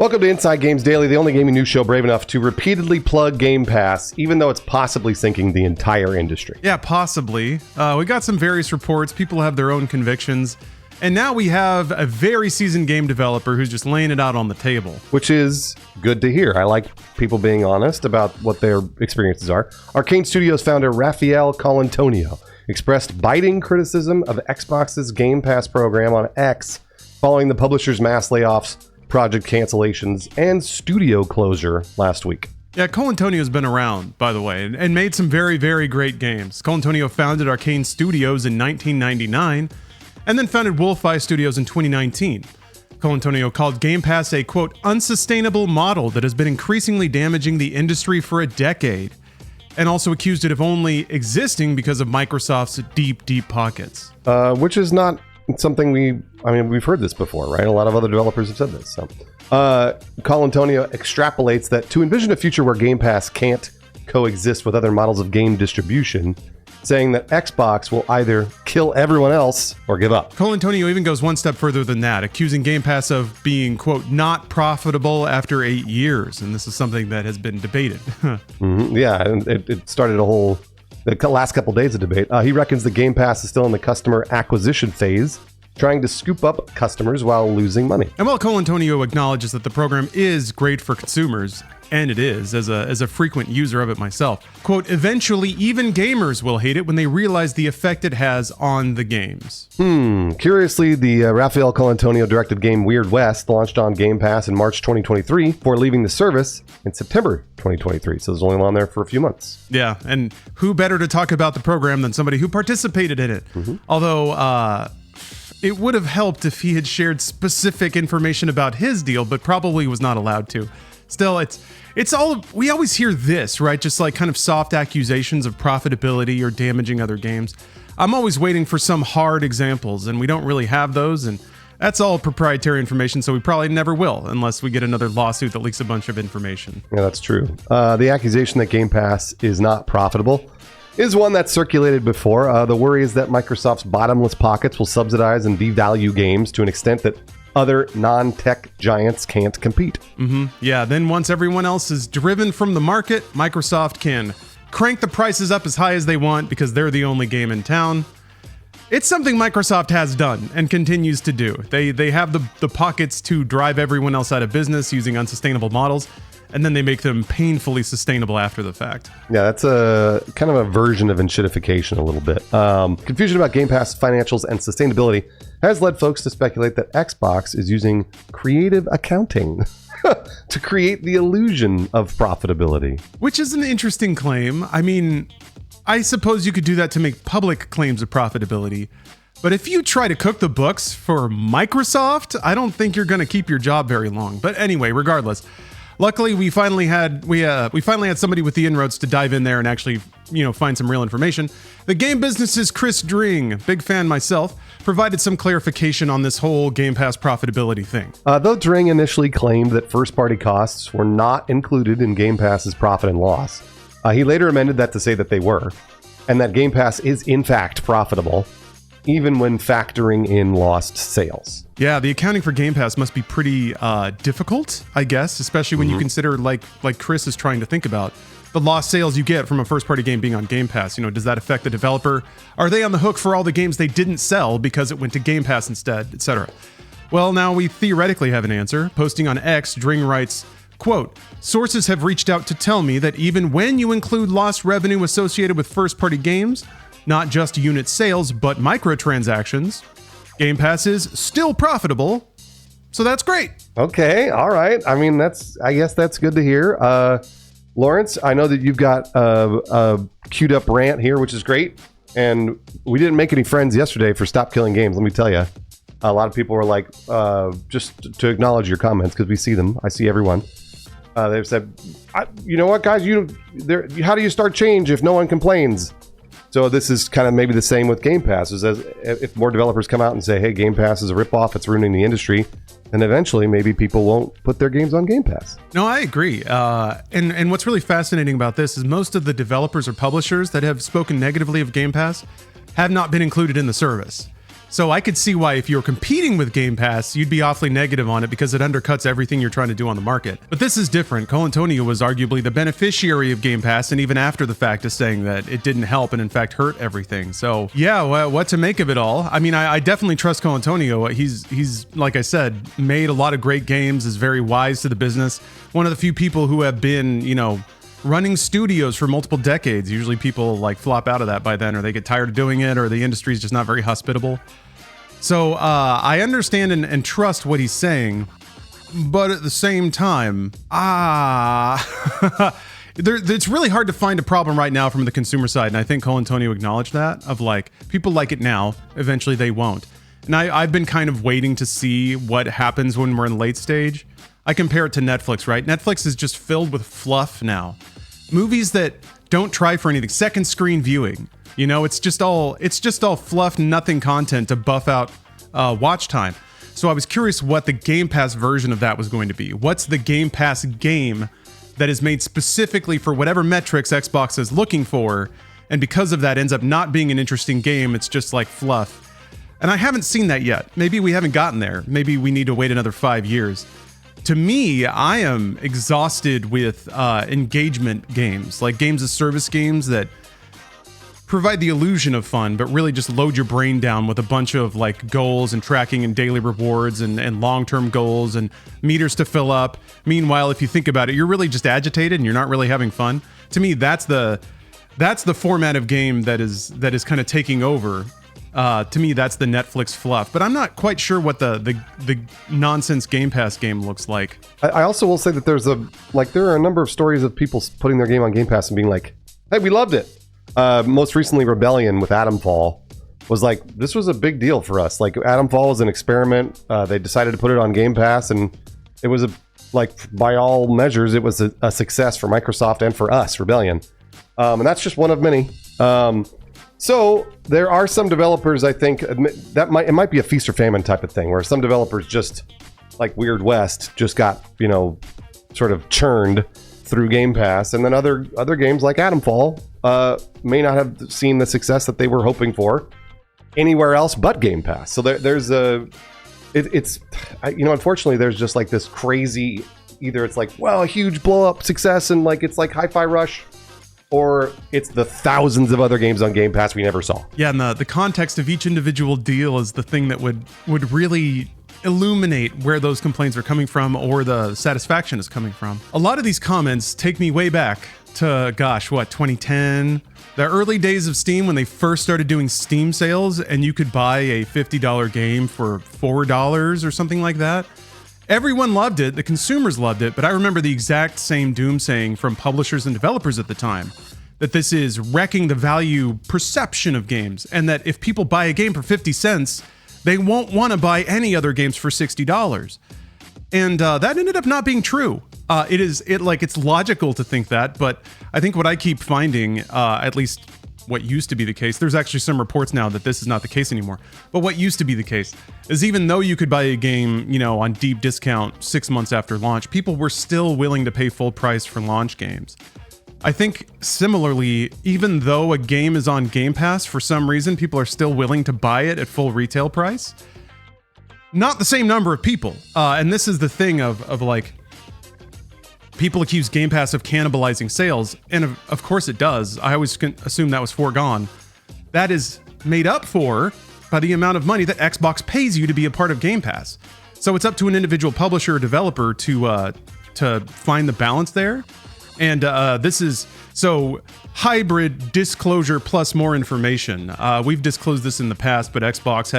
Welcome to Inside Games Daily, the only gaming news show brave enough to repeatedly plug Game Pass, even though it's possibly sinking the entire industry. Yeah, possibly. We got some various reports. People have their own convictions. And now we have a very seasoned game developer who's just laying it out on the table. Which is good to hear. I like people being honest about what their experiences are. Arcane Studios founder Raphael Colantonio expressed biting criticism of Xbox's Game Pass program on X following the publisher's mass layoffs, project cancellations, and studio closure last week. Yeah, Colantonio's been around, by the way, and made some very, very great games. Colantonio founded Arcane Studios in 1999, and then founded Wolfeye Studios in 2019. Colantonio called Game Pass a, quote, unsustainable model that has been increasingly damaging the industry for a decade, and also accused it of only existing because of Microsoft's deep, deep pockets. Which is not something we've heard this before, right? A lot of other developers have said this. So, Colantonio extrapolates that to envision a future where Game Pass can't coexist with other models of game distribution, saying that Xbox will either kill everyone else or give up. Colantonio even goes one step further than that, accusing Game Pass of being, quote, not profitable after 8 years. And this is something that has been debated. Mm-hmm. Yeah, and it started the last couple days of debate. He reckons the Game Pass is still in the customer acquisition phase, trying to scoop up customers while losing money. And while Colantonio acknowledges that the program is great for consumers, and it is, as a frequent user of it myself, quote, eventually even gamers will hate it when they realize the effect it has on the games. Curiously, the Raphael Colantonio directed game Weird West launched on Game Pass in March 2023 before leaving the service in September 2023. So it was only on there for a few months. Yeah, and who better to talk about the program than somebody who participated in it? Mm-hmm. Although, it would have helped if he had shared specific information about his deal, but probably was not allowed to. Still, it's all, we always hear this, right? Just like kind of soft accusations of profitability or damaging other games. I'm always waiting for some hard examples, and we don't really have those, and that's all proprietary information, so we probably never will, unless we get another lawsuit that leaks a bunch of information. Yeah, that's true. The accusation that Game Pass is not profitable is one that's circulated before. The worry is that Microsoft's bottomless pockets will subsidize and devalue games to an extent that other non-tech giants can't compete. Mm-hmm. Yeah, then once everyone else is driven from the market, Microsoft can crank the prices up as high as they want because they're the only game in town. It's something Microsoft has done and continues to do. They have the pockets to drive everyone else out of business using unsustainable models, and then they make them painfully sustainable after the fact. Yeah, that's a kind of a version of enshittification a little bit. Confusion about Game Pass financials and sustainability has led folks to speculate that Xbox is using creative accounting to create the illusion of profitability. Which is an interesting claim. I mean, I suppose you could do that to make public claims of profitability. But if you try to cook the books for Microsoft, I don't think you're going to keep your job very long. But anyway, regardless, luckily we finally had somebody with the inroads to dive in there and actually, find some real information. The Game Business's Chris Dring, big fan myself, provided some clarification on this whole Game Pass profitability thing. Though Dring initially claimed that first-party costs were not included in Game Pass's profit and loss, he later amended that to say that they were, and that Game Pass is in fact profitable, even when factoring in lost sales. Yeah, the accounting for Game Pass must be pretty difficult, I guess, especially when you consider, like Chris is trying to think about, the lost sales you get from a first-party game being on Game Pass. Does that affect the developer? Are they on the hook for all the games they didn't sell because it went to Game Pass instead, etc.? Well, now we theoretically have an answer. Posting on X, Dring writes, quote, sources have reached out to tell me that even when you include lost revenue associated with first-party games, not just unit sales, but microtransactions, Game Pass is still profitable. So that's great. Okay, all right. I guess that's good to hear. Lawrence, I know that you've got a queued up rant here, which is great. And we didn't make any friends yesterday for Stop Killing Games, let me tell you. A lot of people were like, just to acknowledge your comments, because we see them. I see everyone. They've said, you know what, guys? How do you start change if no one complains? So this is kind of maybe the same with Game Pass. If more developers come out and say, hey, Game Pass is a ripoff, it's ruining the industry, then eventually maybe people won't put their games on Game Pass. No, I agree. And what's really fascinating about this is most of the developers or publishers that have spoken negatively of Game Pass have not been included in the service. So I could see why if you're competing with Game Pass, you'd be awfully negative on it because it undercuts everything you're trying to do on the market. But this is different. Colantonio was arguably the beneficiary of Game Pass, and even after the fact is saying that it didn't help and in fact hurt everything. So yeah, what to make of it all? I mean, I definitely trust Colantonio. He's like I said, made a lot of great games, is very wise to the business. One of the few people who have been, running studios for multiple decades. Usually people like flop out of that by then, or they get tired of doing it, or the industry is just not very hospitable. So I understand and trust what he's saying, but at the same time, it's really hard to find a problem right now from the consumer side, and I think Colantonio acknowledged that, of like, people like it now, eventually they won't. And I've been kind of waiting to see what happens when we're in late stage. I compare it to Netflix, right? Netflix is just filled with fluff now. Movies that don't try for anything. Second screen viewing. It's just all fluff, nothing content to buff out watch time. So I was curious what the Game Pass version of that was going to be. What's the Game Pass game that is made specifically for whatever metrics Xbox is looking for, and because of that ends up not being an interesting game, it's just like fluff. And I haven't seen that yet. Maybe we haven't gotten there. Maybe we need to wait another 5 years. To me, I am exhausted with engagement games, like games as service games that provide the illusion of fun, but really just load your brain down with a bunch of like goals and tracking and daily rewards and long-term goals and meters to fill up. Meanwhile, if you think about it, you're really just agitated and you're not really having fun. To me, that's the format of game that is kind of taking over. To me, that's the Netflix fluff, but I'm not quite sure what the nonsense Game Pass game looks like. I also will say that there are a number of stories of people putting their game on Game Pass and being like, hey, we loved it. Most recently, Rebellion with Atomfall was like, this was a big deal for us. Like, Atomfall was an experiment. They decided to put it on Game Pass, and it was by all measures, it was a success for Microsoft and for us, Rebellion. And that's just one of many. So there are some developers, I think, it might be a feast or famine type of thing, where some developers just, like Weird West, just got, sort of churned through Game Pass, and then other games like Atomfall may not have seen the success that they were hoping for anywhere else but Game Pass. So unfortunately, there's just like this crazy, either it's like, well, a huge blow up success and like it's like Hi-Fi Rush, or it's the thousands of other games on Game Pass we never saw. Yeah, and the context of each individual deal is the thing that would really illuminate where those complaints are coming from or the satisfaction is coming from. A lot of these comments take me way back to, 2010? The early days of Steam, when they first started doing Steam sales and you could buy a $50 game for $4 or something like that. Everyone loved it, the consumers loved it, but I remember the exact same doomsaying from publishers and developers at the time, that this is wrecking the value perception of games, and that if people buy a game for 50 cents, they won't want to buy any other games for $60. And that ended up not being true. It's logical to think that, but I think what I keep finding, at least what used to be the case, there's actually some reports now that this is not the case anymore, but what used to be the case is even though you could buy a game, on deep discount 6 months after launch, people were still willing to pay full price for launch games. I think similarly, even though a game is on Game Pass, for some reason, people are still willing to buy it at full retail price. Not the same number of people. And this is the thing of like, people accuse Game Pass of cannibalizing sales, and of course it does. I always assume that was foregone. That is made up for by the amount of money that Xbox pays you to be a part of Game Pass. So it's up to an individual publisher or developer to find the balance there. And this is so hybrid disclosure plus more information. We've disclosed this in the past, but Xbox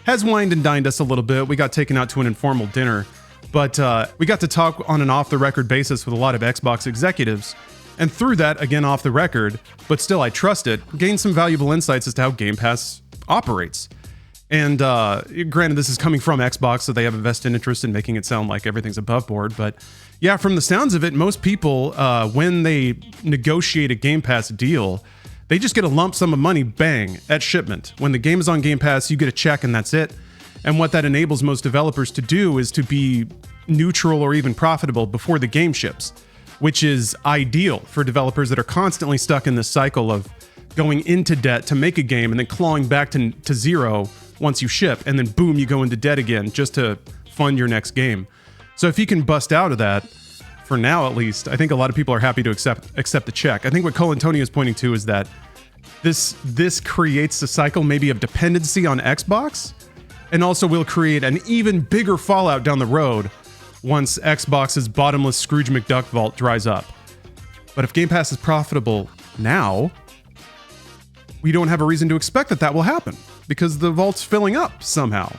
has wined and dined us a little bit. We got taken out to an informal dinner. But we got to talk on an off-the-record basis with a lot of Xbox executives, and through that, again off the record, but still I trust it, gained some valuable insights as to how Game Pass operates. And granted, this is coming from Xbox, so they have a vested interest in making it sound like everything's above board, but yeah, from the sounds of it, most people, when they negotiate a Game Pass deal, they just get a lump sum of money, bang, at shipment. When the game is on Game Pass, you get a check and that's it. And what that enables most developers to do is to be neutral or even profitable before the game ships, which is ideal for developers that are constantly stuck in this cycle of going into debt to make a game and then clawing back to zero once you ship, and then boom, you go into debt again just to fund your next game. So if you can bust out of that, for now at least, I think a lot of people are happy to accept the check. I think what Colantonio is pointing to is that this creates a cycle maybe of dependency on Xbox, and also will create an even bigger fallout down the road once Xbox's bottomless Scrooge McDuck vault dries up. But if Game Pass is profitable now, we don't have a reason to expect that will happen because the vault's filling up somehow.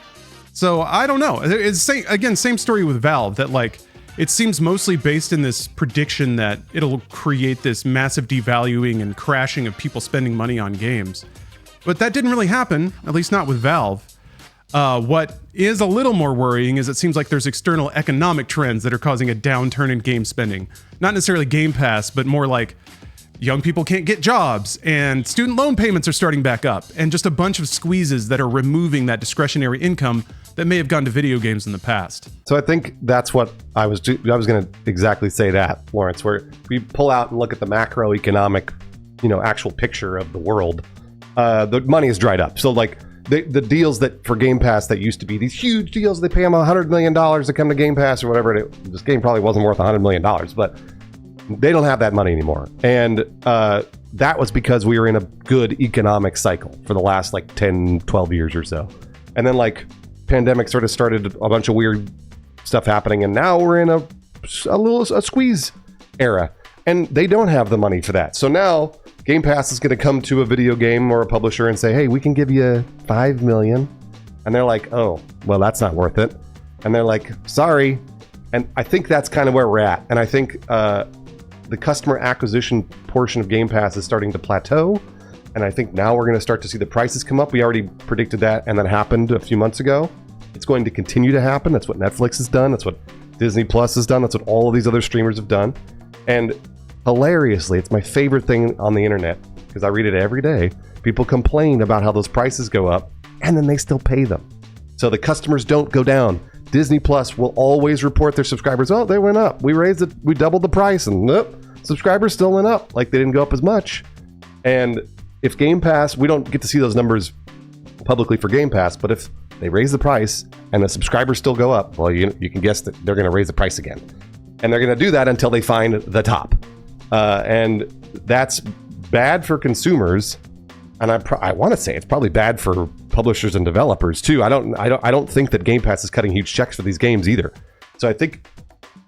So I don't know. It's same story with Valve, that like it seems mostly based in this prediction that it'll create this massive devaluing and crashing of people spending money on games. But that didn't really happen, at least not with Valve. What is a little more worrying is it seems like there's external economic trends that are causing a downturn in game spending. Not necessarily Game Pass, but more like young people can't get jobs and student loan payments are starting back up, and just a bunch of squeezes that are removing that discretionary income that may have gone to video games in the past. So I think that's what I was going to exactly say that, Lawrence, where we pull out and look at the macroeconomic, actual picture of the world. The money is dried up. So like the deals that for Game Pass that used to be these huge deals, they pay them $100 million to come to Game Pass or whatever. This game probably wasn't worth $100 million, but they don't have that money anymore. And that was because we were in a good economic cycle for the last like 10, 12 years or so. And then like pandemic sort of started a bunch of weird stuff happening. And now we're in a squeeze era, and they don't have the money for that. So now Game Pass is going to come to a video game or a publisher and say, hey, we can give you $5 million. And they're like, oh, well, that's not worth it. And they're like, sorry. And I think that's kind of where we're at. And I think the customer acquisition portion of Game Pass is starting to plateau. And I think now we're going to start to see the prices come up. We already predicted that, and that happened a few months ago. It's going to continue to happen. That's what Netflix has done. That's what Disney Plus has done. That's what all of these other streamers have done. And hilariously, it's my favorite thing on the internet because I read it every day. People complain about how those prices go up, and then they still pay them. So the customers don't go down. Disney Plus will always report their subscribers, oh, they went up. We raised it. We doubled the price, and nope, subscribers still went up. Like they didn't go up as much. And if Game Pass, we don't get to see those numbers publicly for Game Pass, but if they raise the price and the subscribers still go up, well, you can guess that they're going to raise the price again. And they're going to do that until they find the top. And that's bad for consumers. And I want to say it's probably bad for publishers and developers too. I don't think that Game Pass is cutting huge checks for these games either. So I think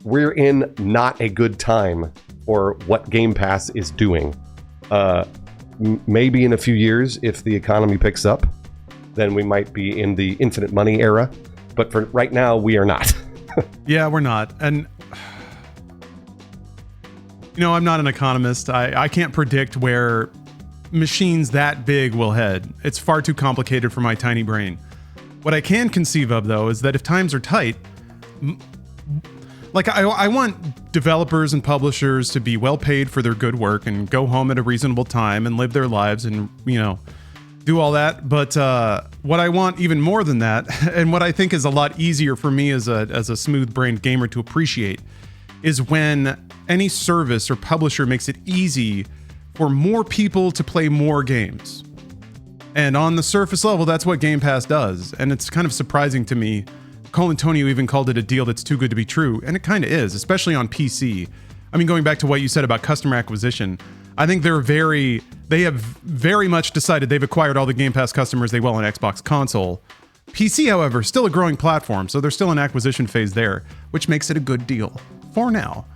we're in not a good time for what Game Pass is doing. Maybe in a few years, if the economy picks up, then we might be in the infinite money era. But for right now, we are not. Yeah, we're not. And I'm not an economist. I can't predict where machines that big will head. It's far too complicated for my tiny brain. What I can conceive of, though, is that if times are tight, like I want developers and publishers to be well paid for their good work and go home at a reasonable time and live their lives and, do all that. But what I want even more than that, and what I think is a lot easier for me as a smooth-brained gamer to appreciate, is when any service or publisher makes it easy for more people to play more games. And on the surface level, that's what Game Pass does. And it's kind of surprising to me. Colantonio even called it a deal that's too good to be true. And it kind of is, especially on PC. I mean, going back to what you said about customer acquisition, I think they have very much decided they've acquired all the Game Pass customers they will on Xbox console. PC, however, still a growing platform, so there's still an acquisition phase there, which makes it a good deal for now.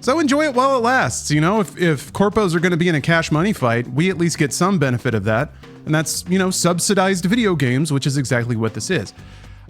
So enjoy it while it lasts. If corpos are going to be in a cash money fight, we at least get some benefit of that. And that's, subsidized video games, which is exactly what this is.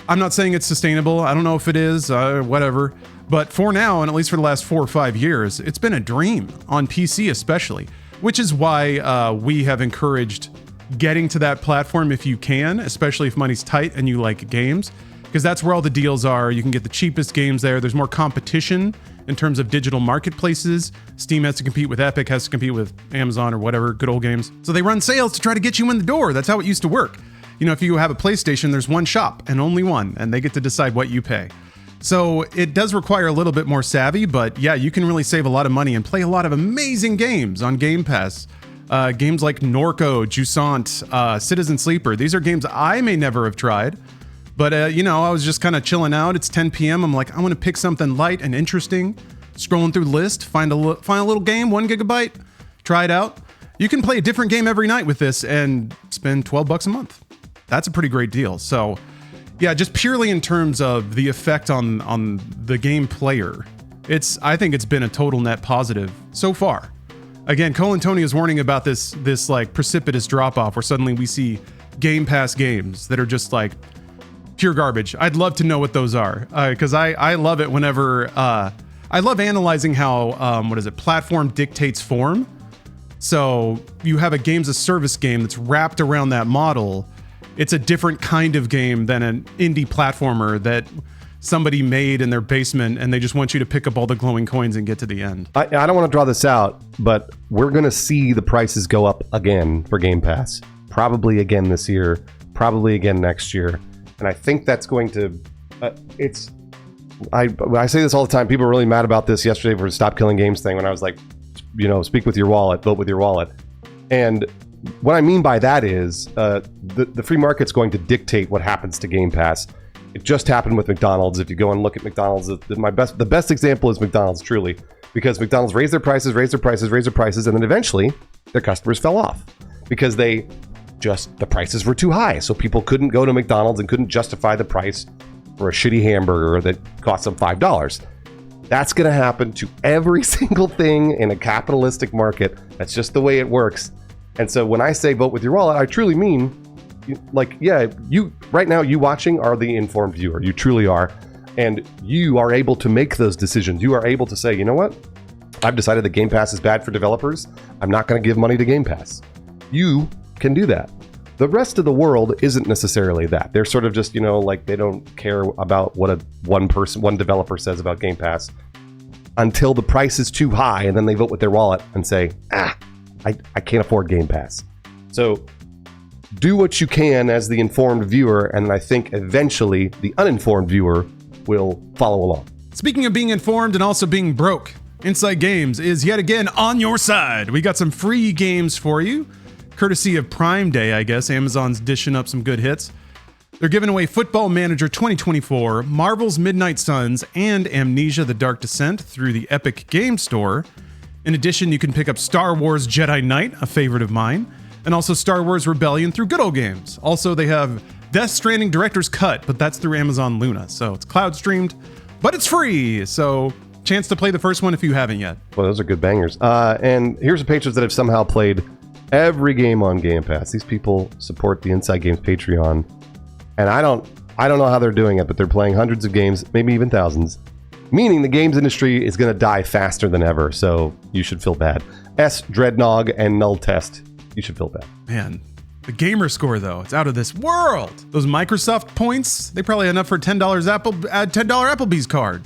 I'm not saying it's sustainable. I don't know if it is, whatever. But for now, and at least for the last 4 or 5 years, it's been a dream on PC especially, which is why we have encouraged getting to that platform if you can, especially if money's tight and you like games, because that's where all the deals are. You can get the cheapest games there. There's more competition in terms of digital marketplaces. Steam has to compete with Epic, has to compete with Amazon or whatever, good old games. So they run sales to try to get you in the door. That's how it used to work. If you have a PlayStation, there's one shop and only one, and they get to decide what you pay. So it does require a little bit more savvy, but yeah, you can really save a lot of money and play a lot of amazing games on Game Pass Games like Norco, Jusant, Citizen Sleeper. These are games I may never have tried. But, I was just kind of chilling out. It's 10 p.m. I'm like, I want to pick something light and interesting. Scrolling through the list, find a little game, 1 gigabyte, try it out. You can play a different game every night with this and spend $12 a month. That's a pretty great deal. So, yeah, just purely in terms of the effect on the game player, I think it's been a total net positive so far. Again, Cole and Tony is warning about this like precipitous drop off where suddenly we see Game Pass games that are just like pure garbage. I'd love to know what those are, because I love it whenever I love analyzing how platform dictates form. So you have a games of service game that's wrapped around that model. It's a different kind of game than an indie platformer that somebody made in their basement, and they just want you to pick up all the glowing coins and get to the end. I don't want to draw this out, but we're going to see the prices go up again for Game Pass. Probably again this year, probably again next year. And I think that's going to... I say this all the time. People were really mad about this yesterday for the Stop Killing Games thing when I was like, speak with your wallet, vote with your wallet. And what I mean by that is the free market's going to dictate what happens to Game Pass. It just happened with McDonald's. If you go and look at McDonald's, the best example is McDonald's, truly, because McDonald's raised their prices, and then eventually their customers fell off because the prices were too high. So people couldn't go to McDonald's and couldn't justify the price for a shitty hamburger that costs them $5. That's going to happen to every single thing in a capitalistic market. That's just the way it works. And so when I say vote with your wallet, I truly mean, you right now, you watching are the informed viewer. You truly are. And you are able to make those decisions. You are able to say, you know what? I've decided that Game Pass is bad for developers. I'm not going to give money to Game Pass. You can do that. The rest of the world isn't necessarily that. They're sort of just, they don't care about what one developer says about Game Pass until the price is too high, and then they vote with their wallet and say, I can't afford Game Pass. So do what you can as the informed viewer, and I think eventually the uninformed viewer will follow along. Speaking of being informed and also being broke, Inside Games is yet again on your side. We got some free games for you. Courtesy of Prime Day, I guess. Amazon's dishing up some good hits. They're giving away Football Manager 2024, Marvel's Midnight Suns, and Amnesia: The Dark Descent through the Epic Game Store. In addition, you can pick up Star Wars Jedi Knight, a favorite of mine, and also Star Wars Rebellion through Good Old Games. Also, they have Death Stranding Director's Cut, but that's through Amazon Luna, so it's cloud streamed, but it's free, so chance to play the first one if you haven't yet. Well, those are good bangers. And here's the patrons that have somehow played every game on Game Pass. These people support the Inside Games Patreon, and I don't know how they're doing it, but they're playing hundreds of games, maybe even thousands, meaning the games industry is going to die faster than ever, so you should feel bad. S. Dreadnog and Null Test, you should feel bad. Man, the gamer score, though, it's out of this world. Those Microsoft points, they probably had enough for $10 $10 Applebee's card.